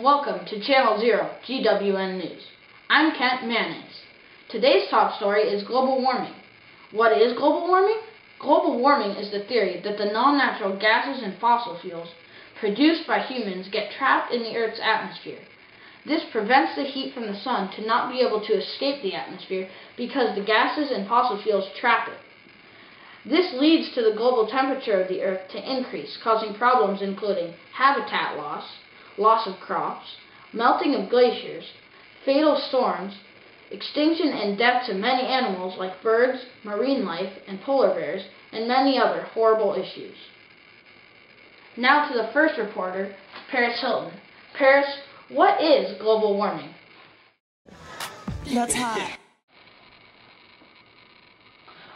and welcome to Channel Zero GWN News. I'm Kent Mayonnaise. Today's top story is global warming. What is global warming? Global warming is the theory that the non-natural gases and fossil fuels produced by humans get trapped in the Earth's atmosphere. This prevents the heat from the sun to not be able to escape the atmosphere because the gases and fossil fuels trap it. This leads to the global temperature of the Earth to increase, causing problems including habitat loss, loss of crops, melting of glaciers, fatal storms, extinction and death to many animals like birds, marine life, and polar bears, and many other horrible issues. Now to the first reporter, Paris Hilton. Paris, what is global warming? That's hot.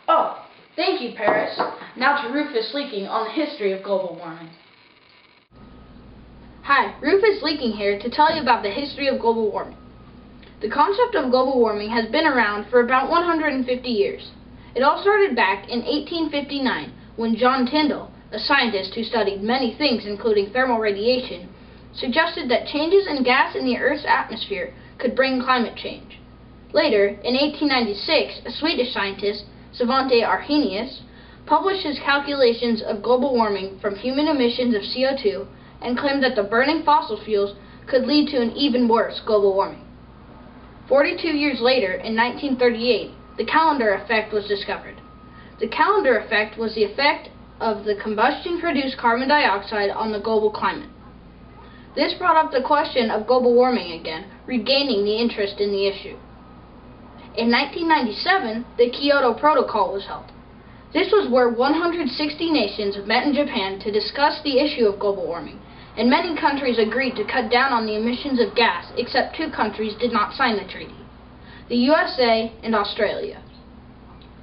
Oh, thank you, Paris. Now to Rufus Leaking on the history of global warming. Hi, Rufus Leaking here to tell you about the history of global warming. The concept of global warming has been around for about 150 years. It all started back in 1859 when John Tyndall, a scientist who studied many things including thermal radiation, suggested that changes in gas in the Earth's atmosphere could bring climate change. Later, in 1896, a Swedish scientist, Svante Arrhenius, published his calculations of global warming from human emissions of CO2 and claimed that the burning fossil fuels could lead to an even worse global warming. 42 years later, in 1938, the calendar effect was discovered. The calendar effect was the effect of the combustion-produced carbon dioxide on the global climate. This brought up the question of global warming again, regaining the interest in the issue. In 1997, the Kyoto Protocol was held. This was where 160 nations met in Japan to discuss the issue of global warming, and many countries agreed to cut down on the emissions of gas, except two countries did not sign the treaty: the USA and Australia.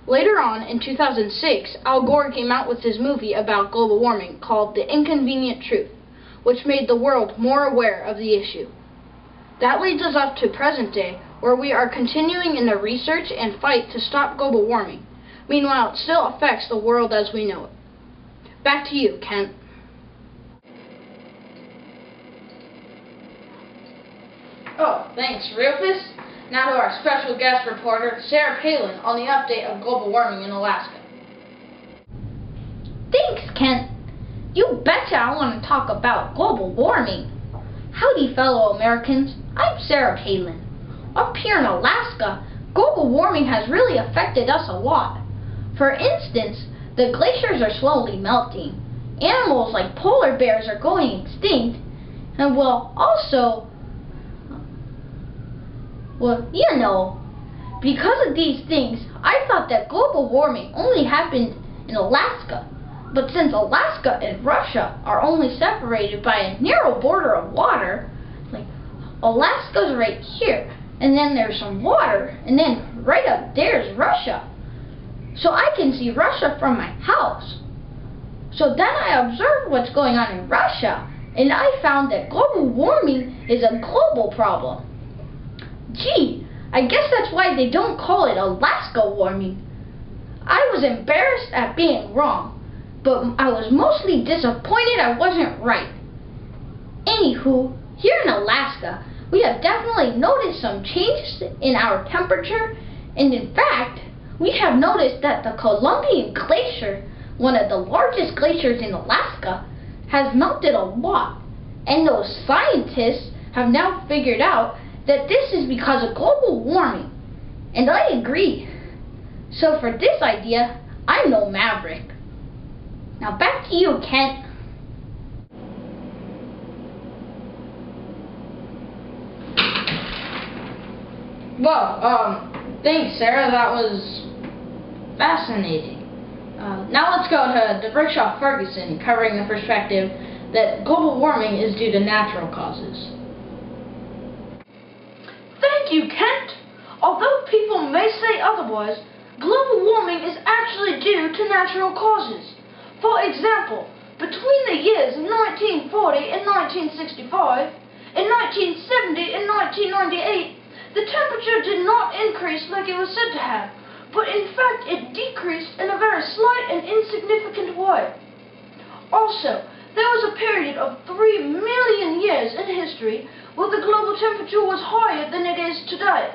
Later on, in 2006, Al Gore came out with his movie about global warming called The Inconvenient Truth, which made the world more aware of the issue. That leads us up to present day, where we are continuing in the research and fight to stop global warming. Meanwhile, it still affects the world as we know it. Back to you, Kent. Oh, thanks, Rufus. Now to our special guest reporter, Sarah Palin, on the update of global warming in Alaska. Thanks, Kent. You betcha I want to talk about global warming. Howdy, fellow Americans. I'm Sarah Palin. Up here in Alaska, global warming has really affected us a lot. For instance, the glaciers are slowly melting. Animals like polar bears are going extinct. And because of these things, I thought that global warming only happened in Alaska. But since Alaska and Russia are only separated by a narrow border of water, like Alaska's right here, and then there's some water, and then right up there's Russia. So I can see Russia from my house. So then I observed what's going on in Russia, and I found that global warming is a global problem. Gee, I guess that's why they don't call it Alaska warming. I was embarrassed at being wrong, but I was mostly disappointed I wasn't right. Anywho, here in Alaska, we have definitely noticed some changes in our temperature, and in fact, we have noticed that the Columbian Glacier, one of the largest glaciers in Alaska, has melted a lot, and those scientists have now figured out that this is because of global warming, and I agree. So for this idea, I'm no maverick. Now back to you, Kent. Well, thanks, Sarah. That was fascinating. Now let's go to Brickshaw Ferguson, covering the perspective that global warming is due to natural causes. Thank you, Kent. Although people may say otherwise, global warming is actually due to natural causes. For example, between the years 1940 and 1965, in 1970 and 1998, the temperature did not increase like it was said to have, but in fact it decreased in a very slight and insignificant way. Also, there was a period of 3 million years in history where the global temperature was higher than it is today.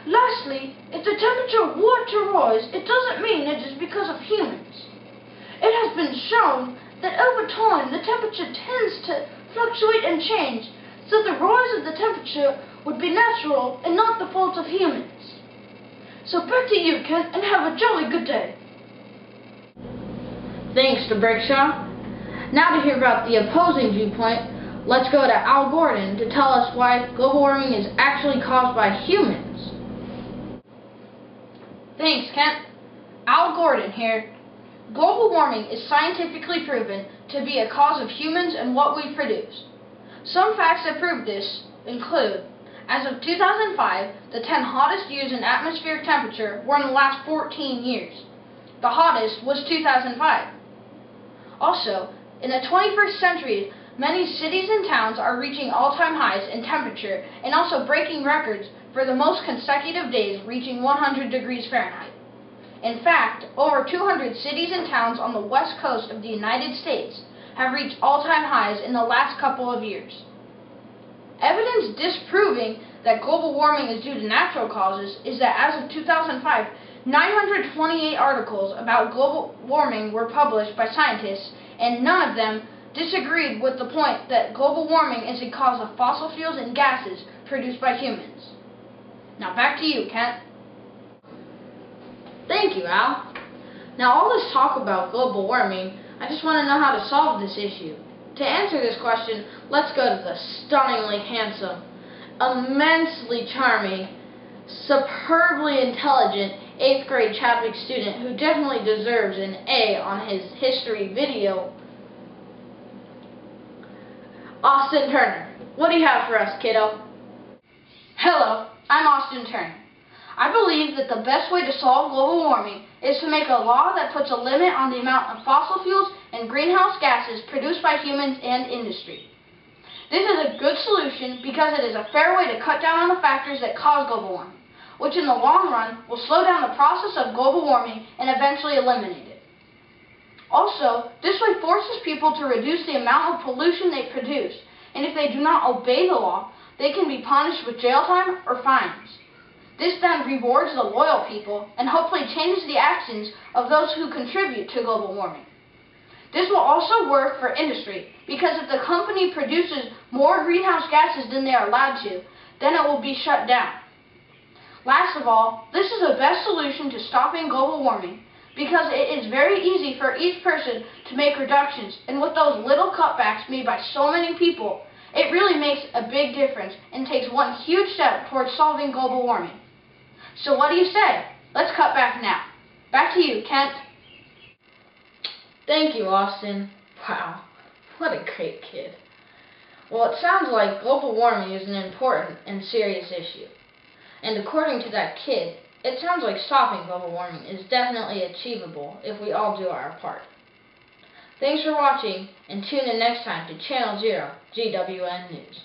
Lastly, if the temperature were to rise, it doesn't mean it is because of humans. It has been shown that over time the temperature tends to fluctuate and change, so the rise of the temperature would be natural and not the fault of humans. So back to you, Kent, and have a jolly good day. Thanks to Brickshaw. Now to hear about the opposing viewpoint, let's go to Al Gordon to tell us why global warming is actually caused by humans. Thanks, Kent. Al Gordon here. Global warming is scientifically proven to be a cause of humans and what we produce. Some facts that prove this include, as of 2005, the 10 hottest years in atmospheric temperature were in the last 14 years. The hottest was 2005. Also, in the 21st century, many cities and towns are reaching all-time highs in temperature and also breaking records for the most consecutive days reaching 100 degrees Fahrenheit. In fact, over 200 cities and towns on the west coast of the United States have reached all-time highs in the last couple of years. Evidence disproving that global warming is due to natural causes is that as of 2005, 928 articles about global warming were published by scientists, and none of them disagreed with the point that global warming is a cause of fossil fuels and gases produced by humans. Now back to you, Kent. Thank you, Al. Now all this talk about global warming, I just want to know how to solve this issue. To answer this question, let's go to the stunningly handsome, immensely charming, superbly intelligent 8th grade Chadwick student who definitely deserves an A on his history video, Austin Turner. What do you have for us, kiddo? Hello, I'm Austin Turner. I believe that the best way to solve global warming is to make a law that puts a limit on the amount of fossil fuels and greenhouse gases produced by humans and industry. This is a good solution because it is a fair way to cut down on the factors that cause global warming, which in the long run will slow down the process of global warming and eventually eliminate it. Also, this way forces people to reduce the amount of pollution they produce, and if they do not obey the law, they can be punished with jail time or fines. This then rewards the loyal people and hopefully changes the actions of those who contribute to global warming. This will also work for industry because if the company produces more greenhouse gases than they are allowed to, then it will be shut down. Last of all, this is the best solution to stopping global warming because it is very easy for each person to make reductions, and with those little cutbacks made by so many people, it really makes a big difference and takes one huge step towards solving global warming. So what do you say? Let's cut back now. Back to you, Kent. Thank you, Austin. Wow, what a great kid. Well, it sounds like global warming is an important and serious issue. And according to that kid, it sounds like stopping global warming is definitely achievable if we all do our part. Thanks for watching, and tune in next time to Channel 0 GWN News.